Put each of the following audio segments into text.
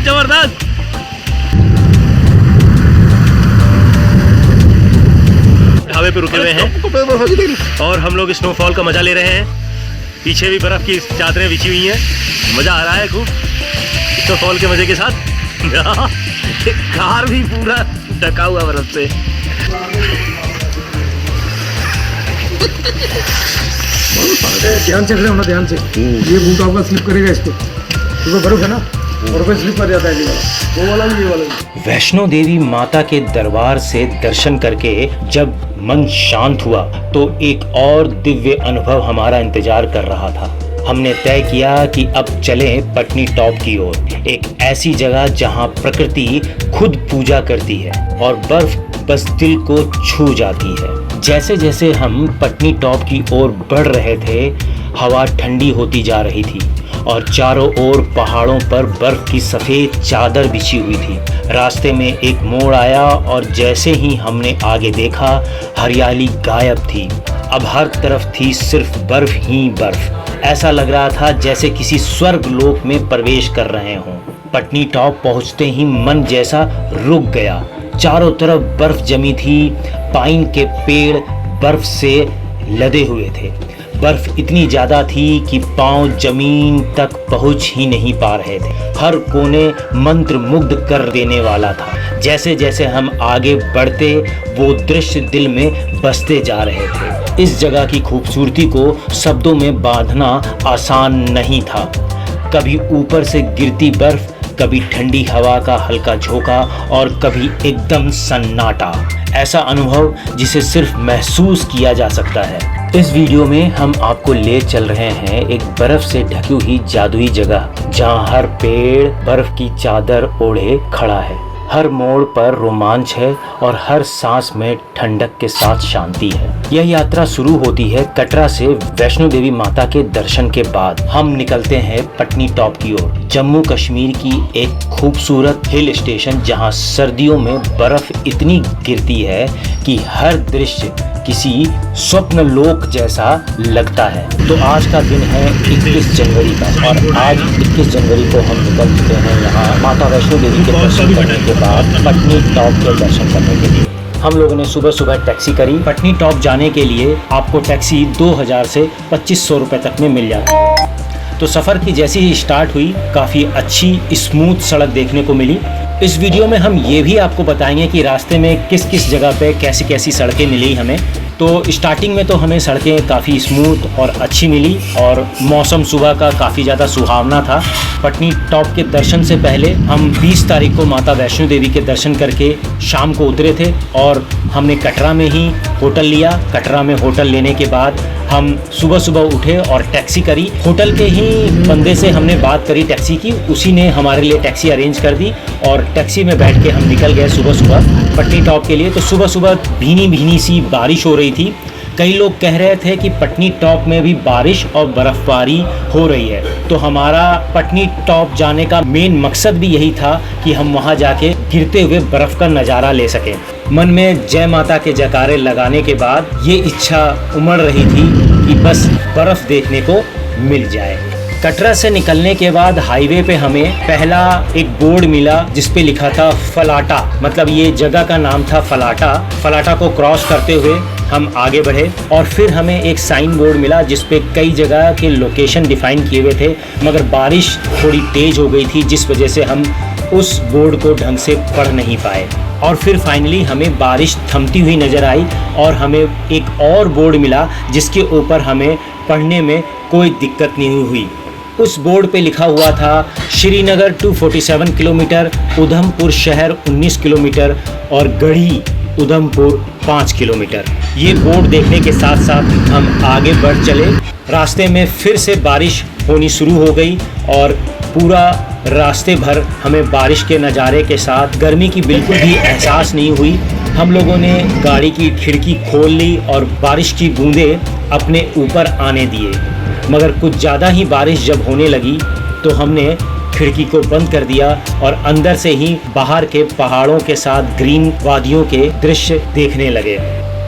जबरदस्त। ढाबे पे रुके हुए हैं और हम लोग स्नोफॉल का मजा ले रहे हैं। पीछे भी बर्फ की चादरें बिछी हुई हैं, मजा आ रहा है खूब स्नोफॉल के मजे के साथ। कार भी पूरा ढका हुआ बर्फ से। ध्यान से खड़े होना, ध्यान से। ये बूट आपका स्लिप करेगा इस पे, क्योंकि बर्फ है ना, और पे स्लिप कर जाता है। वो वाला भी, ये वाला भी। वैष्णो देवी माता के दरबार से दर्शन करके जब मन शांत हुआ तो एक और दिव्य अनुभव हमारा इंतजार कर रहा था। हमने तय किया कि अब चलें पटनी टॉप की ओर, एक ऐसी जगह जहां प्रकृति खुद पूजा करती है और बर्फ बस दिल को छू जाती है। जैसे जैसे हम पटनी टॉप की ओर बढ़ रहे थे, हवा ठंडी होती जा रही थी और चारों ओर पहाड़ों पर बर्फ की सफ़ेद चादर बिछी हुई थी। रास्ते में एक मोड़ आया और जैसे ही हमने आगे देखा, हरियाली गायब थी। अब हर तरफ थी सिर्फ बर्फ ही बर्फ। ऐसा लग रहा था जैसे किसी स्वर्ग लोक में प्रवेश कर रहे हों। पटनी टॉप पहुंचते ही मन जैसा रुक गया। चारों तरफ बर्फ जमी थी, पाइन के पेड़ बर्फ से लदे हुए थे। बर्फ इतनी ज़्यादा थी कि पांव जमीन तक पहुंच ही नहीं पा रहे थे। हर कोने मंत्र मुग्ध कर देने वाला था। जैसे जैसे हम आगे बढ़ते, वो दृश्य दिल में बसते जा रहे थे। इस जगह की खूबसूरती को शब्दों में बांधना आसान नहीं था। कभी ऊपर से गिरती बर्फ, कभी ठंडी हवा का हल्का झोंका और कभी एकदम सन्नाटा। ऐसा अनुभव जिसे सिर्फ महसूस किया जा सकता है। इस वीडियो में हम आपको ले चल रहे हैं एक बर्फ से ढकी हुई जादुई जगह, जहां हर पेड़ बर्फ की चादर ओढ़े खड़ा है। हर मोड़ पर रोमांच है और हर सांस में ठंडक के साथ शांति है। यह यात्रा शुरू होती है कटरा से वैष्णो देवी माता के दर्शन के बाद। हम निकलते हैं पटनी टॉप की ओर, जम्मू कश्मीर की एक खूबसूरत हिल स्टेशन, जहां सर्दियों में बर्फ इतनी गिरती है कि हर दृश्य किसी स्वप्न लोक जैसा लगता है। तो आज का दिन है 21 जनवरी का और आज 21 जनवरी को हम निकल चुके हैं यहाँ माता वैष्णो देवी के दर्शन करने के बाद पटनी टॉप के दर्शन करने के लिए। हम लोगों ने सुबह सुबह टैक्सी करी। पटनी टॉप जाने के लिए आपको टैक्सी 2000 से 2500 रुपये तक में मिल जाती है। तो सफ़र की जैसी ही स्टार्ट हुई, काफ़ी अच्छी स्मूथ सड़क देखने को मिली। इस वीडियो में हम ये भी आपको बताएंगे कि रास्ते में किस किस जगह पे कैसी कैसी सड़कें मिली हमें। तो स्टार्टिंग में तो हमें सड़कें काफ़ी स्मूथ और अच्छी मिली और मौसम सुबह का काफ़ी ज़्यादा सुहावना था। पटनी टॉप के दर्शन से पहले हम 20 तारीख को माता वैष्णो देवी के दर्शन करके शाम को उतरे थे और हमने कटरा में ही होटल लिया। कटरा में होटल लेने के बाद हम सुबह सुबह उठे और टैक्सी करी। होटल के ही बंदे से हमने बात करी टैक्सी की, उसी ने हमारे लिए टैक्सी अरेंज कर दी और टैक्सी में बैठ के हम निकल गए सुबह सुबह पटनी टॉप के लिए। तो सुबह सुबह भीनी भीनी सी बारिश हो रही थी। कई लोग कह रहे थे कि पटनी टॉप में भी बारिश और बर्फ़बारी हो रही है। तो हमारा पटनी टॉप जाने का मेन मकसद भी यही था कि हम वहां जाके गिरते हुए बर्फ़ का नज़ारा ले सकें। मन में जय माता के जयकारे लगाने के बाद ये इच्छा उमड़ रही थी कि बस बर्फ़ देखने को मिल जाए। कटरा से निकलने के बाद हाईवे पे हमें पहला एक बोर्ड मिला जिस पे लिखा था फलाटा, मतलब ये जगह का नाम था फलाटा। फलाटा को क्रॉस करते हुए हम आगे बढ़े और फिर हमें एक साइन बोर्ड मिला जिस पे कई जगह के लोकेशन डिफाइन किए हुए थे, मगर बारिश थोड़ी तेज़ हो गई थी जिस वजह से हम उस बोर्ड को ढंग से पढ़ नहीं पाए। और फिर फाइनली हमें बारिश थमती हुई नज़र आई और हमें एक और बोर्ड मिला जिसके ऊपर हमें पढ़ने में कोई दिक्कत नहीं हुई। उस बोर्ड पे लिखा हुआ था श्रीनगर 247 किलोमीटर, उधमपुर शहर 19 किलोमीटर और गढ़ी उधमपुर 5 किलोमीटर। ये बोर्ड देखने के साथ साथ हम आगे बढ़ चले। रास्ते में फिर से बारिश होनी शुरू हो गई और पूरा रास्ते भर हमें बारिश के नज़ारे के साथ गर्मी की बिल्कुल भी एहसास नहीं हुई। हम लोगों ने गाड़ी की खिड़की खोल ली और बारिश की बूंदें अपने ऊपर आने दिए, मगर कुछ ज़्यादा ही बारिश जब होने लगी तो हमने खिड़की को बंद कर दिया और अंदर से ही बाहर के पहाड़ों के साथ ग्रीन वादियों के दृश्य देखने लगे।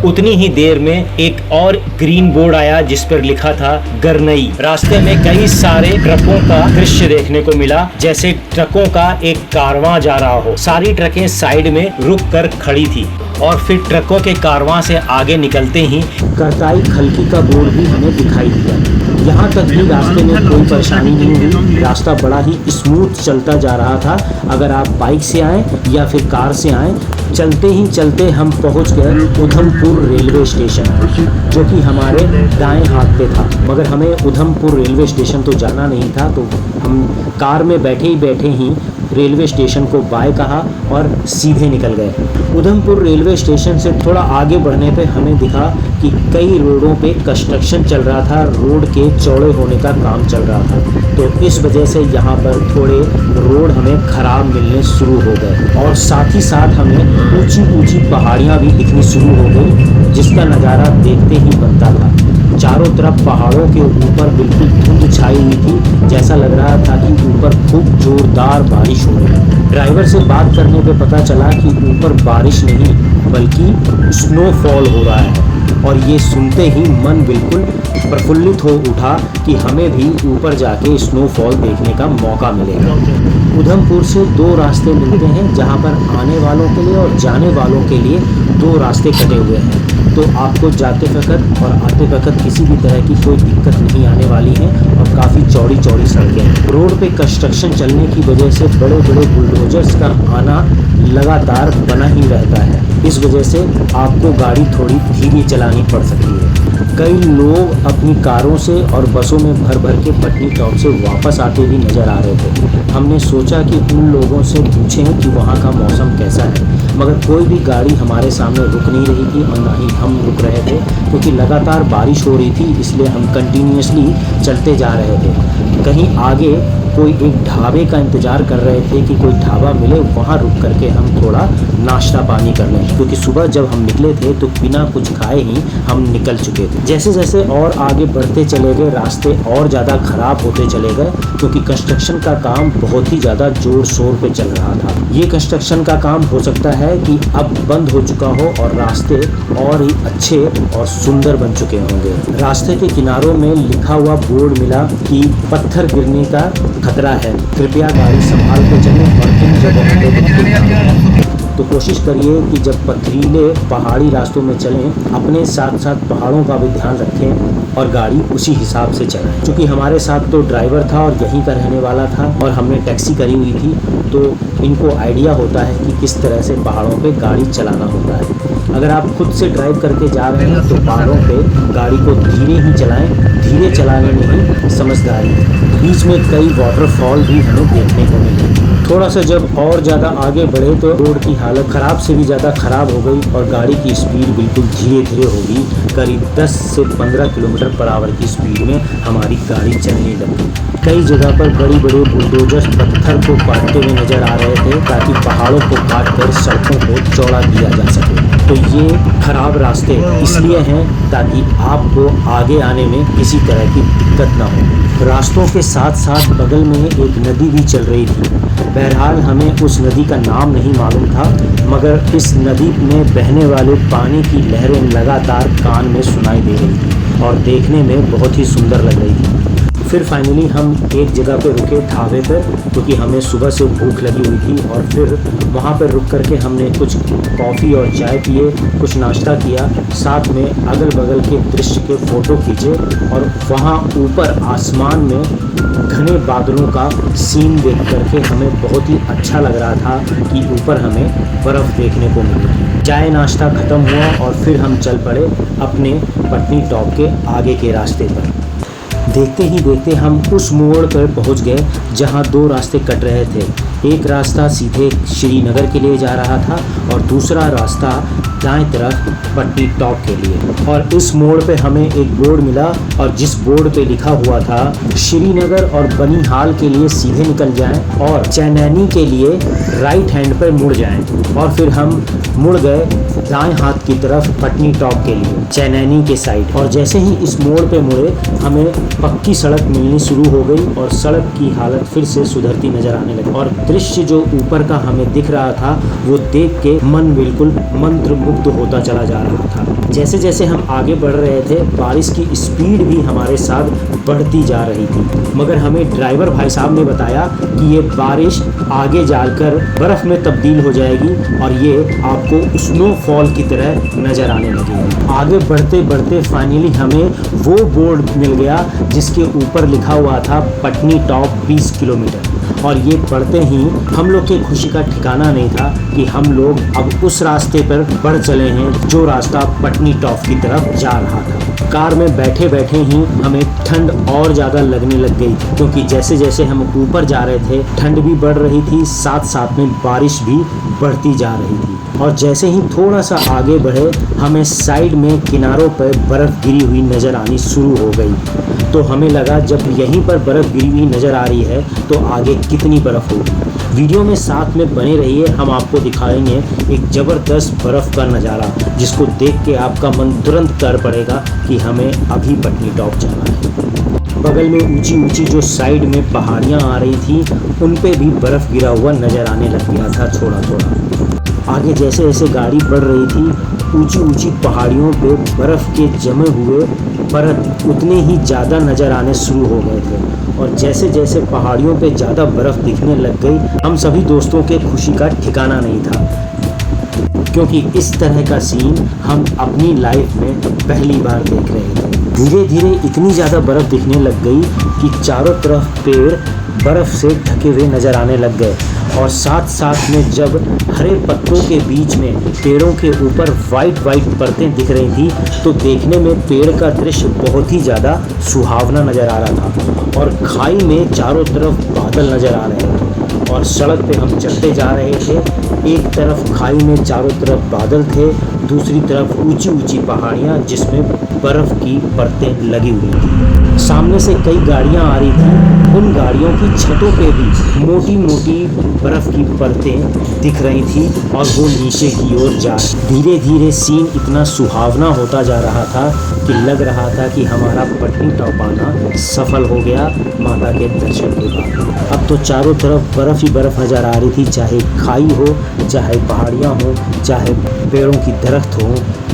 उतनी ही देर में एक और ग्रीन बोर्ड आया जिस पर लिखा था गरनई। रास्ते में कई सारे ट्रकों का दृश्य देखने को मिला, जैसे ट्रकों का एक कारवां जा रहा हो। सारी ट्रकें साइड में रुक कर खड़ी थी और फिर ट्रकों के कारवां से आगे निकलते ही करताई खलकी का बोर्ड भी हमें दिखाई दिया। यहाँ तक भी रास्ते में कोई परेशानी नहीं हुई, रास्ता बड़ा ही स्मूथ चलता जा रहा था। अगर आप बाइक से आए या फिर कार से आए, चलते ही चलते हम पहुँच गए उधमपुर रेलवे स्टेशन, जो कि हमारे दाएं हाथ पे था। मगर हमें उधमपुर रेलवे स्टेशन तो जाना नहीं था, तो हम कार में बैठे ही रेलवे स्टेशन को बाय कहा और सीधे निकल गए। उधमपुर रेलवे स्टेशन से थोड़ा आगे बढ़ने पे हमें दिखा कि कई रोडों पे कंस्ट्रक्शन चल रहा था, रोड के चौड़े होने का काम चल रहा था। तो इस वजह से यहाँ पर थोड़े रोड हमें ख़राब मिलने शुरू हो गए और साथ ही साथ हमें ऊंची ऊंची पहाड़ियाँ भी दिखनी शुरू हो गई, जिसका नज़ारा देखते ही बनता था। चारों तरफ पहाड़ों के ऊपर बिल्कुल धुंध छाई हुई थी, जैसा लग रहा था कि ऊपर खूब जोरदार बारिश हो रही है। ड्राइवर से बात करने पे पता चला कि ऊपर बारिश नहीं बल्कि स्नोफॉल हो रहा है, और ये सुनते ही मन बिल्कुल प्रफुल्लित हो उठा कि हमें भी ऊपर जाके स्नोफॉल देखने का मौका मिलेगा। उधमपुर से दो रास्ते मिलते हैं, जहाँ पर आने वालों के लिए और जाने वालों के लिए दो रास्ते कटे हुए हैं। तो आपको जाते वक्त और आते वक्त किसी भी तरह की कोई दिक्कत नहीं आने वाली है और काफ़ी चौड़ी चौड़ी सड़कें हैं। रोड पे कंस्ट्रक्शन चलने की वजह से बड़े बड़े बुलडोजर्स का आना लगातार बना ही रहता है। इस वजह से आपको गाड़ी थोड़ी धीरे चलानी पड़ सकती है। कई लोग अपनी कारों से और बसों में भर भर के पटनी टॉप से वापस आते भी नज़र आ रहे थे। हमने सोचा कि उन लोगों से पूछें कि वहाँ का मौसम कैसा है, मगर कोई भी गाड़ी हमारे सामने रुक नहीं रही थी और ना ही हम रुक रहे थे, क्योंकि लगातार बारिश हो रही थी, इसलिए हम कंटिन्यूसली चलते जा रहे थे। कहीं आगे कोई एक ढाबे का इंतज़ार कर रहे थे कि कोई ढाबा मिले, वहाँ रुक करके हम थोड़ा नाश्ता पानी कर लें, क्योंकि सुबह जब हम निकले थे तो बिना कुछ खाए ही हम निकल चुके थे। जैसे जैसे और आगे बढ़ते चले गए, रास्ते और ज़्यादा ख़राब होते चले गए, क्योंकि कंस्ट्रक्शन का काम बहुत ही ज़्यादा ज़ोर शोर पे चल रहा था। ये कंस्ट्रक्शन का काम हो सकता है कि अब बंद हो चुका हो और रास्ते और ही अच्छे और सुंदर बन चुके होंगे। रास्ते के किनारों में लिखा हुआ बोर्ड मिला कि पत्थर गिरने का खतरा है, कृपया गाड़ी संभाल कर चलें और किन जगहों पे तो कोशिश करिए कि जब पथरीले पहाड़ी रास्तों में चलें, अपने साथ साथ पहाड़ों का भी ध्यान रखें और गाड़ी उसी हिसाब से चलाएं। क्योंकि हमारे साथ तो ड्राइवर था और यहीं का रहने वाला था और हमने टैक्सी करी हुई थी, तो इनको आइडिया होता है कि किस तरह से पहाड़ों पे गाड़ी चलाना होता है। अगर आप खुद से ड्राइव करके जा रहे हैं तो पहाड़ों पे गाड़ी को धीरे ही चलाएं, धीरे चलाने में ही समझदारी। बीच में कई वाटरफॉल भी हमें देखने को मिले। थोड़ा सा जब और ज़्यादा आगे बढ़े तो रोड की हालत ख़राब से भी ज़्यादा ख़राब हो गई और गाड़ी की स्पीड बिल्कुल धीरे धीरे होगी। करीब 10 से 15 किलोमीटर पर आवर की स्पीड में हमारी गाड़ी चलने लगी। कई जगह पर बड़ी बड़े बुलडोजर्स पत्थर को काटते हुए नज़र आ रहे थे, ताकि पहाड़ों को काट कर सड़कों को चौड़ा किया जा सके। तो ये ख़राब रास्ते इसलिए हैं ताकि आपको आगे आने में किसी तरह की दिक्कत ना हो। रास्तों के साथ साथ बगल में एक नदी भी चल रही थी। बहरहाल हमें उस नदी का नाम नहीं मालूम था, मगर इस नदी में बहने वाले पानी की लहरें लगातार कान में सुनाई दे रही थी और देखने में बहुत ही सुंदर लग रही थी। फिर फाइनली हम एक जगह पे रुके ढाबे पर, क्योंकि हमें सुबह से भूख लगी हुई थी, और फिर वहाँ पर रुक करके हमने कुछ कॉफ़ी और चाय पिए, कुछ नाश्ता किया, साथ में अगल बगल के दृश्य के फ़ोटो खींचे और वहाँ ऊपर आसमान में घने बादलों का सीन देख करके हमें बहुत ही अच्छा लग रहा था कि ऊपर हमें बर्फ़ देखने को मिली। चाय नाश्ता ख़त्म हुआ और फिर हम चल पड़े अपने पटनी टॉप के आगे के रास्ते पर। देखते ही देखते हम उस मोड़ पर पहुंच गए जहां दो रास्ते कट रहे थे। एक रास्ता सीधे श्रीनगर के लिए जा रहा था और दूसरा रास्ता दाएं तरफ पटनी टॉप के लिए। और इस मोड़ पे हमें एक बोर्ड मिला और जिस बोर्ड पे लिखा हुआ था श्रीनगर और बनिहाल के लिए सीधे निकल जाएं और चैनैनी के लिए राइट हैंड पर मुड़ जाएं। और फिर हम मुड़ गए दाएं हाथ की तरफ पटनी टॉप के लिए, चैनैनी के साइड। और जैसे ही इस मोड़ पे मुड़े हमें पक्की सड़क मिलनी शुरू हो गई और सड़क की हालत फिर से सुधरती नजर आने लगी। और दृश्य जो ऊपर का हमें दिख रहा था वो देख के मन बिल्कुल मंत्रमुग्ध होता चला जा रहा था। जैसे जैसे हम आगे बढ़ रहे थे बारिश की स्पीड भी हमारे साथ बढ़ती जा रही थी, मगर हमें ड्राइवर भाई साहब ने बताया कि ये बारिश आगे जाकर बर्फ़ में तब्दील हो जाएगी और ये आपको स्नोफॉल की तरह नज़र आने लगेगी। आगे बढ़ते बढ़ते फाइनली हमें वो बोर्ड मिल गया जिसके ऊपर लिखा हुआ था पटनी टॉप 20 किलोमीटर। और ये पढ़ते ही हम लोग की खुशी का ठिकाना नहीं था कि हम लोग अब उस रास्ते पर बढ़ चले हैं जो रास्ता पटनी टॉप की तरफ जा रहा था। कार में बैठे बैठे ही हमें ठंड और ज़्यादा लगने लग गई थी, क्योंकि जैसे जैसे हम ऊपर जा रहे थे ठंड भी बढ़ रही थी, साथ साथ में बारिश भी बढ़ती जा रही थी। और जैसे ही थोड़ा सा आगे बढ़े हमें साइड में किनारों पर बर्फ़ गिरी हुई नज़र आनी शुरू हो गई। तो हमें लगा जब यहीं पर बर्फ़ गिरी हुई नज़र आ रही है तो आगे कितनी बर्फ़ होगी। वीडियो में साथ में बने रहिए, हम आपको दिखाएंगे एक ज़बरदस्त बर्फ़ का नज़ारा जिसको देख के आपका मन तुरंत कर पड़ेगा कि हमें अभी पटनी टॉप जाना है। बगल में ऊंची ऊंची जो साइड में पहाड़ियाँ आ रही थी उन पे भी बर्फ़ गिरा हुआ नज़र आने लग गया था थोड़ा थोड़ा। आगे जैसे जैसे गाड़ी बढ़ रही थी ऊंची ऊंची पहाड़ियों पे बर्फ़ के जमे हुए परत उतने ही ज़्यादा नज़र आने शुरू हो गए थे। और जैसे जैसे पहाड़ियों पे ज़्यादा बर्फ़ दिखने लग गई हम सभी दोस्तों के खुशी का ठिकाना नहीं था, क्योंकि इस तरह का सीन हम अपनी लाइफ में पहली बार देख रहे थे। धीरे धीरे इतनी ज़्यादा बर्फ़ दिखने लग गई कि चारों तरफ पेड़ बर्फ़ से ढके हुए नज़र आने लग गए। और साथ साथ में जब हरे पत्तों के बीच में पेड़ों के ऊपर वाइट परतें दिख रही थी तो देखने में पेड़ का दृश्य बहुत ही ज़्यादा सुहावना नज़र आ रहा था। और खाई में चारों तरफ बादल नज़र आ रहे थे और सड़क पे हम चलते जा रहे थे। एक तरफ खाई में चारों तरफ बादल थे, दूसरी तरफ ऊंची ऊंची पहाड़ियाँ जिसमें बर्फ़ की परतें लगी हुई थी। सामने से कई गाड़ियाँ आ रही थी, उन गाड़ियों की छतों पे भी मोटी मोटी बर्फ़ की परतें दिख रही थी और वो नीचे की ओर जा रही। धीरे धीरे सीन इतना सुहावना होता जा रहा था कि लग रहा था कि हमारा पटनी टॉप आना सफल हो गया माता के दर्शन के बाद। अब तो चारों तरफ बर्फ़ ही बर्फ़ नज़र आ रही थी, चाहे खाई हो, चाहे पहाड़ियाँ हो, चाहे पेड़ों की दरख्त हो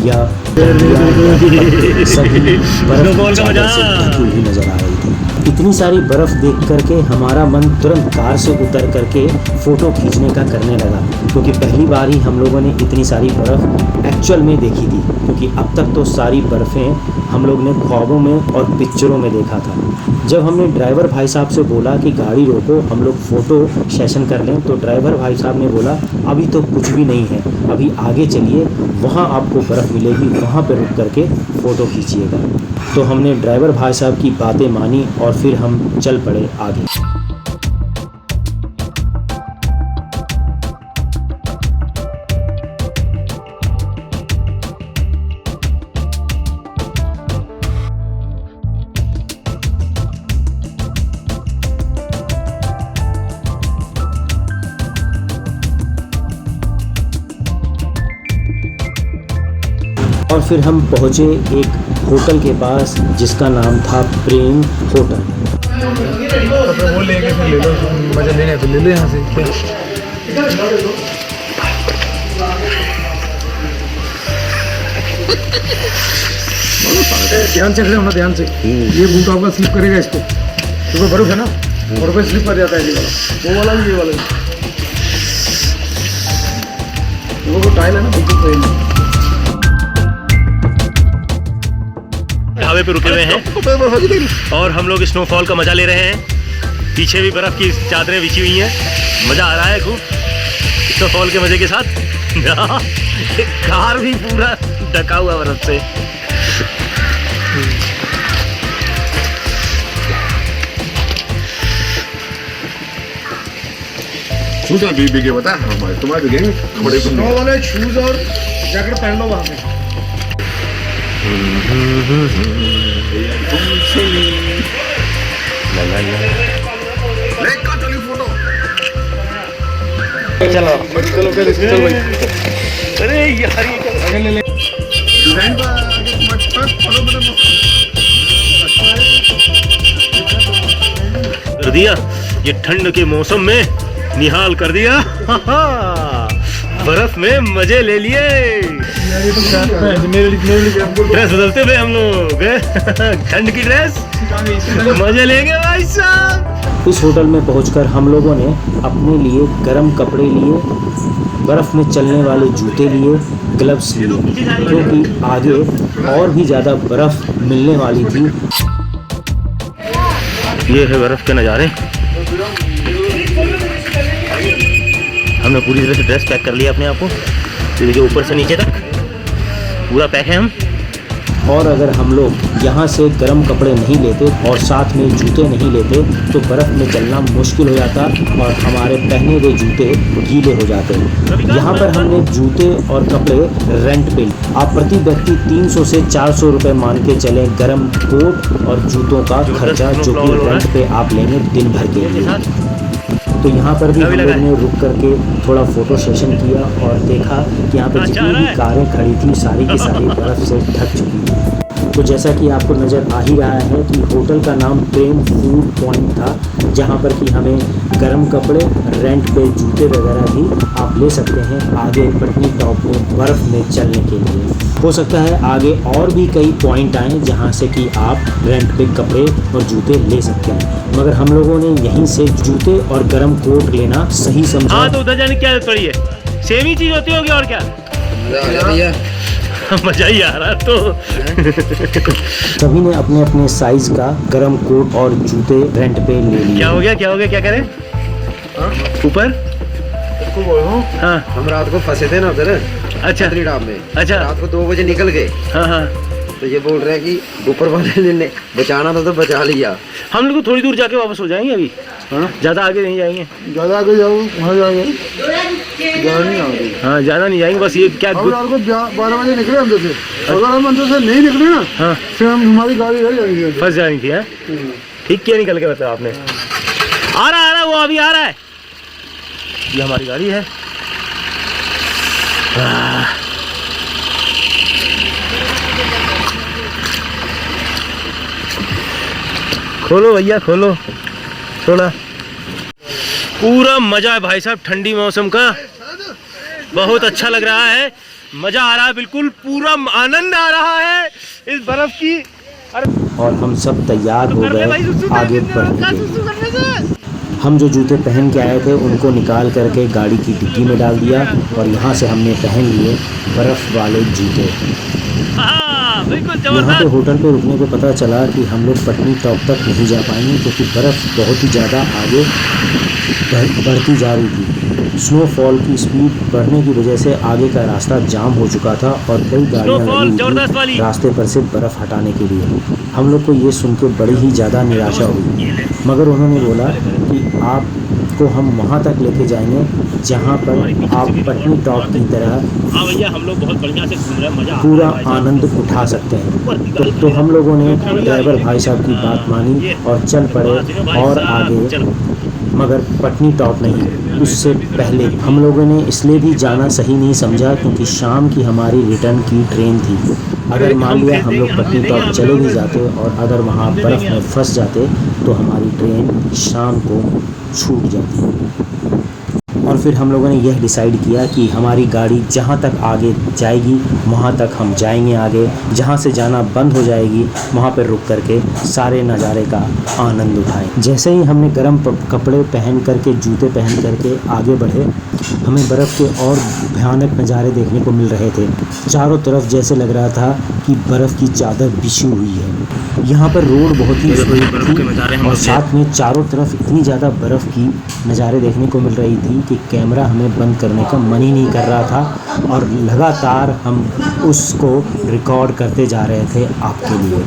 या सभी बर्फ़ से ढकी हुई नज़र आ रही थी। इतनी सारी बर्फ़ देख करके हमारा मन तुरंत कार से उतर करके फ़ोटो खींचने का करने लगा, क्योंकि पहली बार ही हम लोगों ने इतनी सारी बर्फ़ एक्चुअल में देखी थी, क्योंकि अब तक तो सारी बर्फ़ें हम लोग ने ख्वाबों में और पिक्चरों में देखा था। जब हमने ड्राइवर भाई साहब से बोला कि गाड़ी रोको हम लोग फ़ोटो सेशन कर लें, तो ड्राइवर भाई साहब ने बोला अभी तो कुछ भी नहीं है, अभी आगे चलिए वहाँ आपको बर्फ़ मिलेगी, वहाँ पर रुक करके फ़ोटो खींचिएगा। तो हमने ड्राइवर भाई साहब की बातें मानी और फिर हम चल पड़े आगे। और फिर हम पहुँचे एक होटल के पास जिसका नाम था प्रेम होटल। वो लेके फिर ले लो, मजा लेंगे तो ले लो यहाँ से। ध्यान से खड़े होना, ध्यान से। ये बूट आपका स्लिप करेगा इसको, क्योंकि बर्फ है ना और पे स्लिप कर जाता है। ये वाला, वो वाला भी, ये वाला भी। वो टाइल है ना बिल्कुल ट्रेन में। ढाबे पे रुके हुए हैं और हम लोग स्नोफॉल का मजा ले रहे हैं। पीछे भी बर्फ की चादरें बिछी हुई हैं, मजा आ रहा है खूब स्नोफॉल के मजे के साथ। कार भी पूरा ढका हुआ बर्फ से। शूज भी बिके, बता हमारे तुम्हारे बिकेंगे कपड़े। स्नो वाले शूज और जैकेट पहन लो वहाँ पे। चली फोटो। चलो चलो चल भाई। अरे अरे यार ये क्या डिजाइन का आगे मत फॉलो बटन कर दिया, ये ठंड के मौसम में निहाल कर दिया। बर्फ में मजे ले लिए। ड्रेस बदलते हुए हम लोग ठंड की ड्रेस मजे लेंगे भाई साहब। इस होटल में पहुंचकर हम लोगों ने अपने लिए गर्म कपड़े लिए, बर्फ़ में चलने वाले जूते लिए, ग्लव्स लिए, क्योंकि आगे और भी ज़्यादा बर्फ़ मिलने वाली थी। ये है बर्फ के नज़ारे। हमने पूरी तरह से ड्रेस पैक कर लिया अपने आप को, ये देखिए ऊपर से नीचे तक पूरा पैक है हम। और अगर हम लोग यहाँ से गर्म कपड़े नहीं लेते और साथ में जूते नहीं लेते तो बर्फ़ में चलना मुश्किल हो जाता और हमारे पहने हुए जूते गीले हो जाते। यहाँ पर हमने जूते और कपड़े रेंट पे लिए। आप प्रति व्यक्ति 300 से 400 रुपये मान के चलें गर्म कोट और जूतों का खर्चा, जो कि रेंट पे आप लेंगे दिन भर के लिए। तो यहाँ पर भी हम लोग ने रुक करके थोड़ा फोटो सेशन किया और देखा कि यहाँ पर जितनी भी कारें खड़ी थी सारी की सारी बर्फ़ से ढक चुकी थी। तो जैसा कि आपको नज़र आ ही रहा है कि होटल का नाम प्रेम फूड पॉइंट था, जहाँ पर कि हमें गर्म कपड़े, रेंट पे जूते वगैरह भी आप ले सकते हैं आगे पटनी टॉप में बर्फ़ में चलने के लिए। हो सकता है आगे और भी कई पॉइंट आएँ जहाँ से कि आप रेंट पे कपड़े और जूते ले सकते हैं, मगर हम लोगों ने यहीं से जूते और गर्म कोट लेना सही समझा। हाँ, तो उधर जाने की क्या जरूरत पड़ी है, सेम ही चीज़ होती होगी और क्या। मजा ही आ रहा। तो सभी ने अपने अपने साइज का गर्म कोट और जूते रेंट पे ले लिए। क्या हो गया, क्या हो गया, क्या करें ऊपर? हाँ, हम रात को फंसे थे ना उधर अच्छा पत्नीटॉप में। अच्छा, रात को 2 बजे निकल गए। हाँ हाँ, तो ये बोल रहे हैं कि ऊपर वाले ने बचाना था तो बचा लिया। हम लोग थोड़ी दूर जाके वापस हो जाएंगे अभी। ज़्यादा आगे नहीं जाएंगे। ज़्यादा आगे जाओ वहाँ जाएंगे, ज़्यादा नहीं आगे। हाँ, ज़्यादा नहीं जाएंगे, बस ये क्या अब रात को 12 बजे निकले अंदर से, अगर हम अंदर से नहीं निकले ना हाँ फिर हमारी गाड़ी रह जाएगी, फंस जानी थी। हाँ, ठीक किया निकल के, मतलब आपने। आ रहा वो अभी आ रहा है, ये हमारी गाड़ी है। खोलो भैया खोलो थोड़ा। पूरा मजा है भाई साहब ठंडी मौसम का, बहुत अच्छा लग रहा है, मजा आ रहा है, बिल्कुल पूरा आनंद आ रहा है इस बर्फ की। और हम सब तैयार हो गए आगे बढ़ने के लिए। हम जो जूते पहन के आए थे उनको निकाल करके गाड़ी की डिग्गी में डाल दिया और यहाँ से हमने पहन लिए बर्फ़ वाले जूते। यहाँ पे होटल पे रुकने पे पता चला कि हम लोग पटनी टॉप तक नहीं जा पाएंगे क्योंकि बर्फ़ बहुत ही ज़्यादा आगे बढ़ती जा रही थी। स्नोफॉल की स्पीड बढ़ने की वजह से आगे का रास्ता जाम हो चुका था और कई गाड़ियाँ लगी हुई थी रास्ते पर से बर्फ़ हटाने के लिए। हम लोग को ये सुन के बड़ी ही ज़्यादा निराशा हुई, मगर उन्होंने बोला कि आपको हम वहाँ तक लेके जाएंगे जहाँ पर आप पटनी टॉप की तरह हम लोग बहुत बढ़िया से घूम रहे हैं, मजा पूरा आनंद उठा सकते हैं। तो हम लोगों ने ड्राइवर भाई साहब की बात मानी और चल पड़े और आगे, मगर पटनी टॉप नहीं, उससे पहले हम लोगों ने इसलिए भी जाना सही नहीं समझा क्योंकि शाम की हमारी रिटर्न की ट्रेन थी। अगर मान लिया हम लोग पटनी टॉप चले भी जाते और अगर वहाँ बर्फ़ में फंस जाते तो हमारी ट्रेन शाम को छूट जाती। और फिर हम लोगों ने यह डिसाइड किया कि हमारी गाड़ी जहाँ तक आगे जाएगी वहाँ तक हम जाएंगे आगे, जहाँ से जाना बंद हो जाएगी वहाँ पर रुक करके सारे नज़ारे का आनंद उठाएं। जैसे ही हमने गर्म कपड़े पहन करके जूते पहन करके आगे बढ़े, हमें बर्फ़ के और भयानक नज़ारे देखने को मिल रहे थे। चारों तरफ जैसे लग रहा था कि बर्फ़ की चादर बिछी हुई है। यहाँ पर रोड बहुत ही स्मूथ थी और साथ में चारों तरफ इतनी ज़्यादा बर्फ़ की नज़ारे देखने को मिल रही थी कि कैमरा हमें बंद करने का मन ही नहीं कर रहा था और लगातार हम उसको रिकॉर्ड करते जा रहे थे आपके लिए।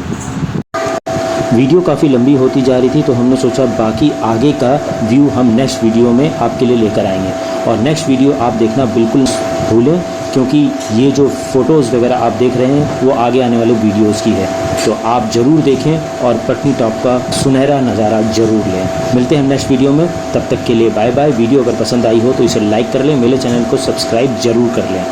वीडियो काफ़ी लंबी होती जा रही थी तो हमने सोचा बाकी आगे का व्यू हम नेक्स्ट वीडियो में आपके लिए लेकर आएंगे। और नेक्स्ट वीडियो आप देखना बिल्कुल भूलें क्योंकि ये जो फ़ोटोज़ वगैरह आप देख रहे हैं वो आगे आने वाले वीडियोज़ की है, तो आप ज़रूर देखें और पटनी टॉप का सुनहरा नज़ारा ज़रूर लें। मिलते हैं नेक्स्ट वीडियो में, तब तक के लिए बाय बाय। वीडियो अगर पसंद आई हो तो इसे लाइक कर लें, मेरे चैनल को सब्सक्राइब ज़रूर कर लें।